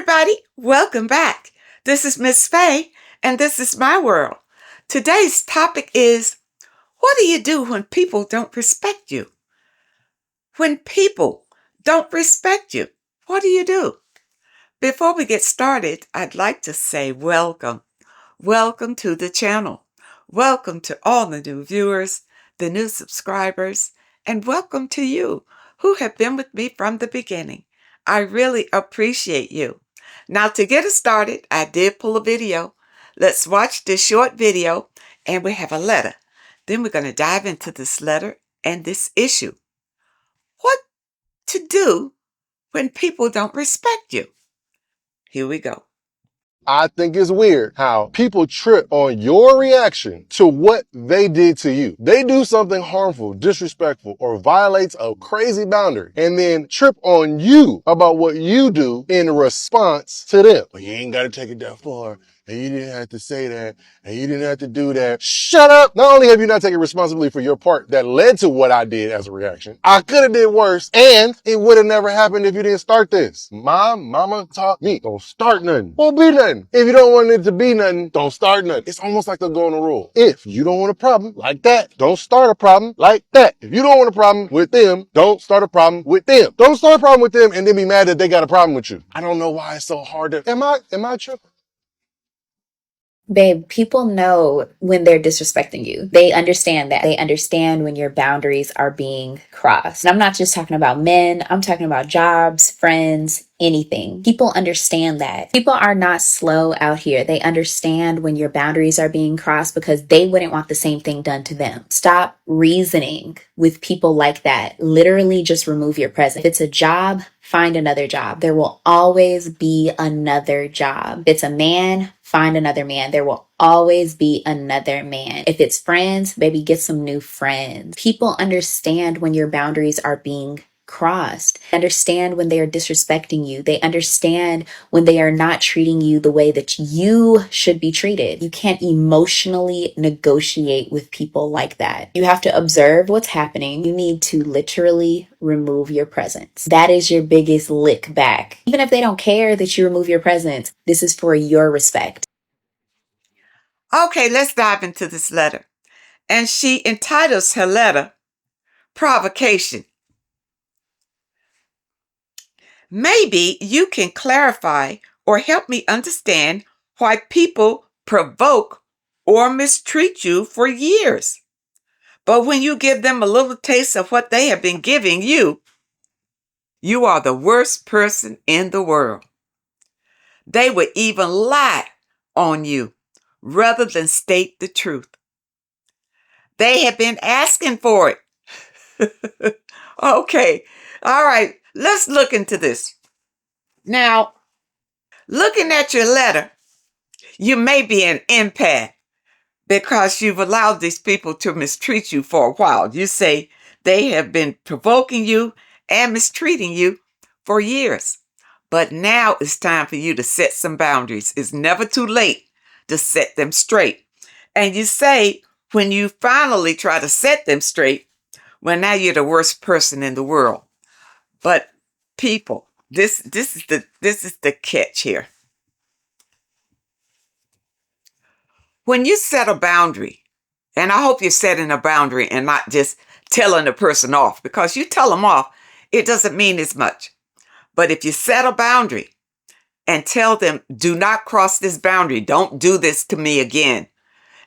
everybody. Welcome back. This is Miss Faye, and this is my world. Today's topic is, what do you do when people don't respect you? When people don't respect you, what do you do? Before we get started, I'd like to say welcome. Welcome to the channel. Welcome to all the new viewers, the new subscribers, and welcome to you who have been with me from the beginning. I really appreciate you. Now, to get us started, I did pull a video. Let's watch this short video, and we have a letter. Then we're going to dive into this letter and this issue. What to do when people don't respect you? Here we go. I think it's weird how people trip on your reaction to what they did to you. They do something harmful, disrespectful, or violates a crazy boundary, and then trip on you about what you do in response to them. Well, you ain't got to take it that far, and you didn't have to say that, and you didn't have to do that. Shut up! Not only have you not taken responsibility for your part that led to what I did as a reaction, I could have did worse, and it would have never happened if you didn't start this. My mama taught me, don't start nothing. Won't be nothing. If you don't want it to be nothing, don't start nothing. It's almost like the golden rule. If you don't want a problem like that, don't start a problem like that. If you don't want a problem with them, don't start a problem with them. Don't start a problem with them and then be mad that they got a problem with you. I don't know why it's so hard to, am I tripping? Babe, people know when they're disrespecting you. They understand that. They understand when your boundaries are being crossed. And I'm not just talking about men, I'm talking about jobs, friends, anything. People understand that. People are not slow out here. They understand when your boundaries are being crossed because they wouldn't want the same thing done to them. Stop reasoning with people like that. Literally just remove your presence. If it's a job, find another job. There will always be another job. If it's a man, find another man. There will always be another man. If it's friends, baby, get some new friends. People understand when your boundaries are being crossed. They understand when they are disrespecting you. They understand when they are not treating you the way that you should be treated. You can't emotionally negotiate with people like that. You have to observe what's happening. You need to literally remove your presence. That is your biggest lick back. Even if they don't care that you remove your presence, this is for your respect. Okay, let's dive into this letter. And she entitles her letter, Provocation. Maybe you can clarify or help me understand why people provoke or mistreat you for years. But when you give them a little taste of what they have been giving you, you are the worst person in the world. They would even lie on you rather than state the truth. They have been asking for it. Okay, all right, let's look into this. Now, looking at your letter, you may be an empath because you've allowed these people to mistreat you for a while. You say they have been provoking you and mistreating you for years. But now it's time for you to set some boundaries. It's never too late to set them straight. And you say when you finally try to set them straight, well, now you're the worst person in the world. But people, this is the catch here. When you set a boundary, and I hope you're setting a boundary and not just telling the person off, because you tell them off, it doesn't mean as much. But if you set a boundary and tell them, do not cross this boundary, don't do this to me again,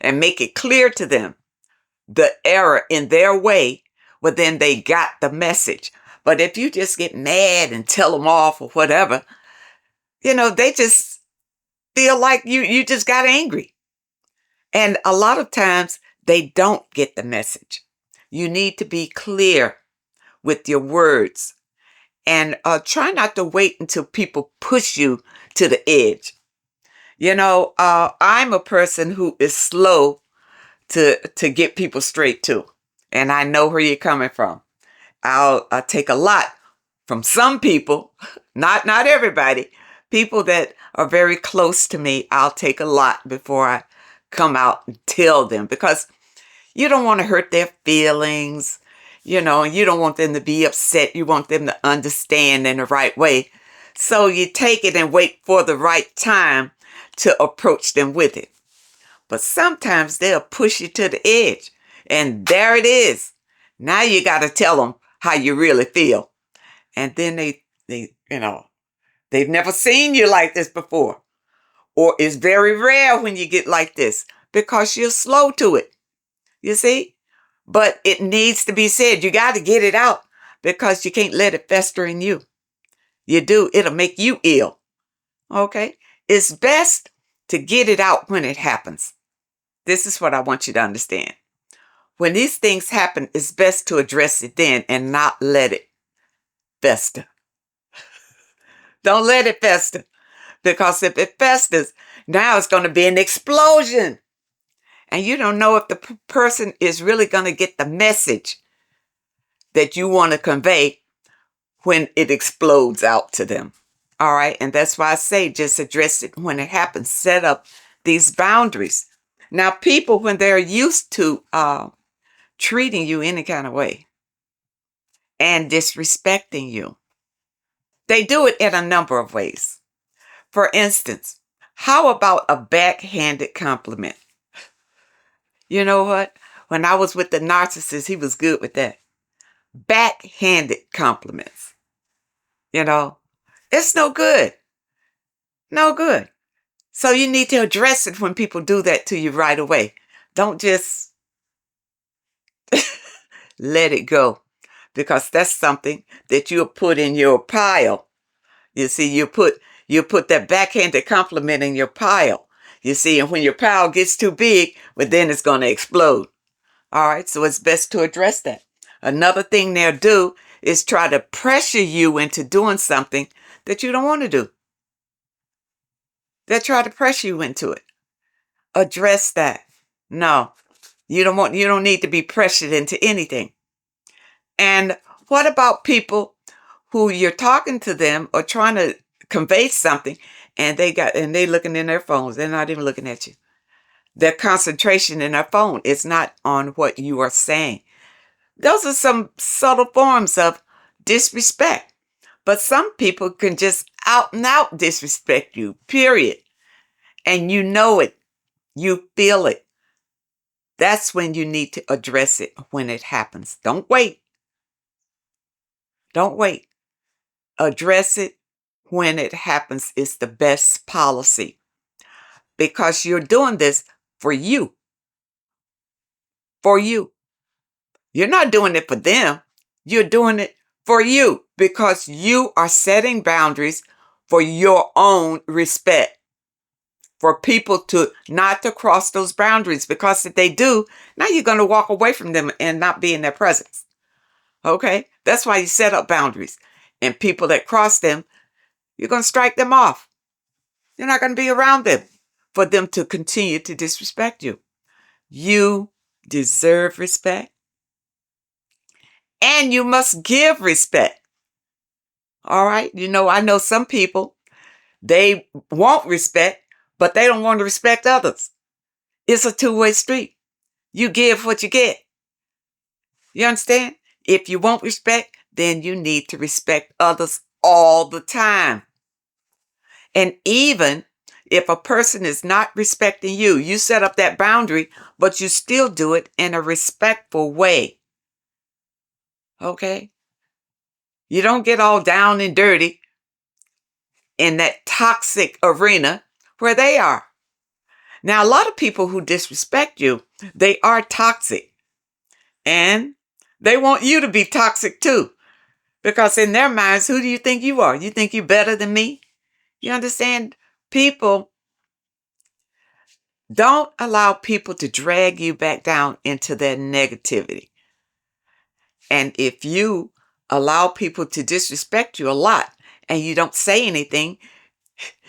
and make it clear to them the error in their way, well, then they got the message. But if you just get mad and tell them off or whatever, they just feel like you just got angry. And a lot of times they don't get the message. You need to be clear with your words. And try not to wait until people push you to the edge. I'm a person who is slow to get people straight to. And I know where you're coming from. I'll take a lot from some people, not everybody. People that are very close to me, I'll take a lot before I come out and tell them. Because you don't want to hurt their feelings. And you don't want them to be upset. You want them to understand in the right way. So you take it and wait for the right time to approach them with it. But sometimes they'll push you to the edge. And there it is. Now you got to tell them how you really feel. And then they've never seen you like this before. Or it's very rare when you get like this because you're slow to it. You see? But it needs to be said. You got to get it out because you can't let it fester in you. You do, it'll make you ill. Okay? It's best to get it out when it happens. This is what I want you to understand. When these things happen, it's best to address it then and not let it fester. Don't let it fester. Because if it festers, now it's going to be an explosion. And you don't know if the person is really going to get the message that you want to convey when it explodes out to them. All right. And that's why I say just address it when it happens. Set up these boundaries. Now, people, when they're used to treating you any kind of way and disrespecting you, they do it in a number of ways. For instance, how about a backhanded compliment? You know what? When I was with the narcissist, he was good with that. Backhanded compliments. You know, it's no good. No good. So you need to address it when people do that to you right away. Don't just let it go, because that's something that you'll put in your pile. You see, you put that backhanded compliment in your pile. You see, and when your pile gets too big, well, then it's going to explode. All right, so it's best to address that. Another thing they'll do is try to pressure you into doing something that you don't want to do. They'll try to pressure you into it. Address that. No, you don't need to be pressured into anything. And what about people who you're talking to them or trying to convey something and they looking in their phones. They're not even looking at you. Their concentration in their phone is not on what you are saying. Those are some subtle forms of disrespect. But some people can just out and out disrespect you, period. And you know it. You feel it. That's when you need to address it when it happens. Don't wait. Don't wait. Address it when it happens is the best policy, because you're doing this for you. For you. You're not doing it for them. You're doing it for you because you are setting boundaries for your own respect. For people to not to cross those boundaries, because if they do, now you're going to walk away from them and not be in their presence. Okay? That's why you set up boundaries. And people that cross them, you're going to strike them off. You're not going to be around them for them to continue to disrespect you. You deserve respect. And you must give respect. All right? You know, I know some people, they want respect, but they don't want to respect others. It's a two-way street. You give what you get. You understand? If you want respect, then you need to respect others all the time. And even if a person is not respecting you, you set up that boundary, but you still do it in a respectful way. Okay? You don't get all down and dirty in that toxic arena where they are. Now, a lot of people who disrespect you, they are toxic. And they want you to be toxic too. Because in their minds, who do you think you are? You think you're better than me? You understand? People, don't allow people to drag you back down into their negativity. And if you allow people to disrespect you a lot and you don't say anything,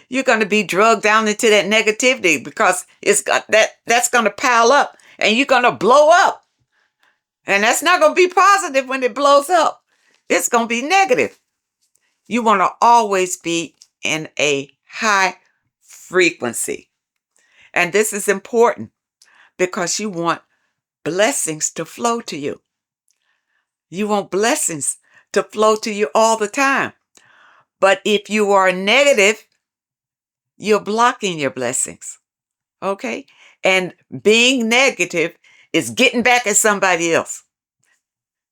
you're going to be drugged down into that negativity, because that's going to pile up and you're going to blow up. And that's not going to be positive when it blows up. It's going to be negative. You want to always be in a high frequency. And this is important because you want blessings to flow to you. You want blessings to flow to you all the time. But if you are negative, you're blocking your blessings. Okay? And being negative is getting back at somebody else,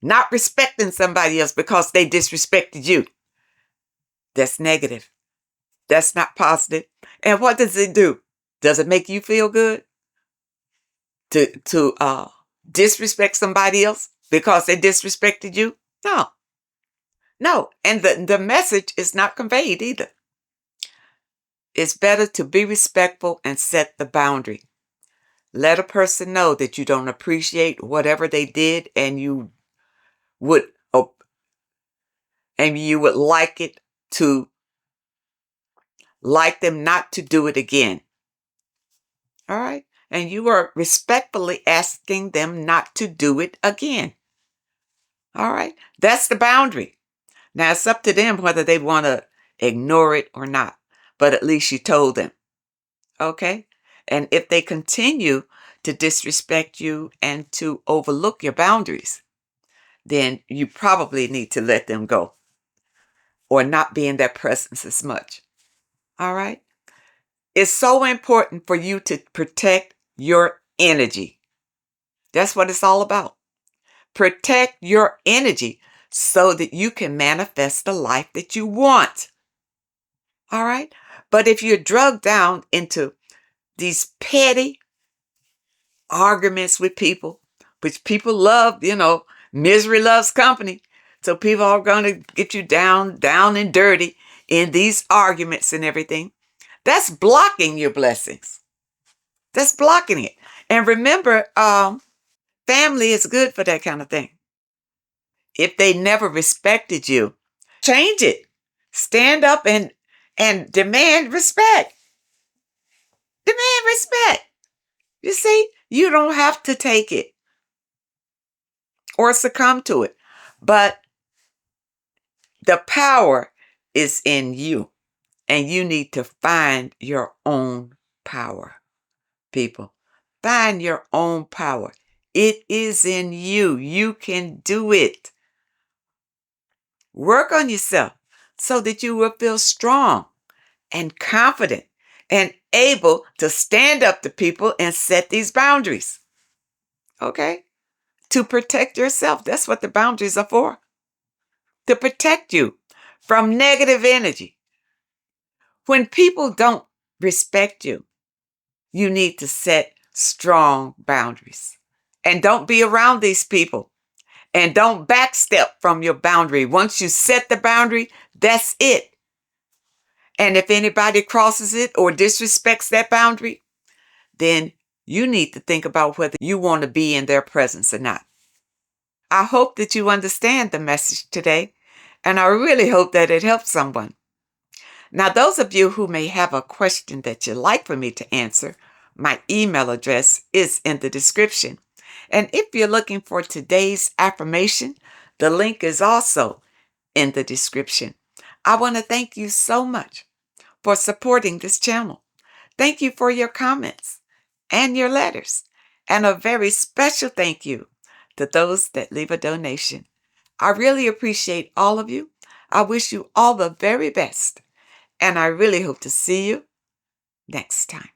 not respecting somebody else because they disrespected you. That's negative. That's not positive. And what does it do? Does it make you feel good to disrespect somebody else because they disrespected you? No. No. And the message is not conveyed either. It's better to be respectful and set the boundary. Let a person know that you don't appreciate whatever they did, and you would like it to like them not to do it again. All right? And you are respectfully asking them not to do it again. All right? That's the boundary. Now, it's up to them whether they want to ignore it or not. But at least you told them. Okay? And if they continue to disrespect you and to overlook your boundaries, then you probably need to let them go or not be in their presence as much. All right? It's so important for you to protect your energy. That's what it's all about. Protect your energy so that you can manifest the life that you want. All right? But if you're drugged down into these petty arguments with people, which people love, misery loves company. So people are going to get you down and dirty in these arguments and everything. That's blocking your blessings. That's blocking it. And remember, family is good for that kind of thing. If they never respected you, change it. Stand up and demand respect. Demand respect. You see, you don't have to take it or succumb to it. But the power is in you. And you need to find your own power, people. Find your own power. It is in you. You can do it. Work on yourself so that you will feel strong and confident and able to stand up to people and set these boundaries. Okay? To protect yourself. That's what the boundaries are for. To protect you from negative energy. When people don't respect you, you need to set strong boundaries. And don't be around these people. And don't backstep from your boundary. Once you set the boundary, that's it. And if anybody crosses it or disrespects that boundary, then you need to think about whether you want to be in their presence or not. I hope that you understand the message today, and I really hope that it helps someone. Now, those of you who may have a question that you'd like for me to answer, my email address is in the description. And if you're looking for today's affirmation, the link is also in the description. I want to thank you so much for supporting this channel. Thank you for your comments and your letters. And a very special thank you to those that leave a donation. I really appreciate all of you. I wish you all the very best. And I really hope to see you next time.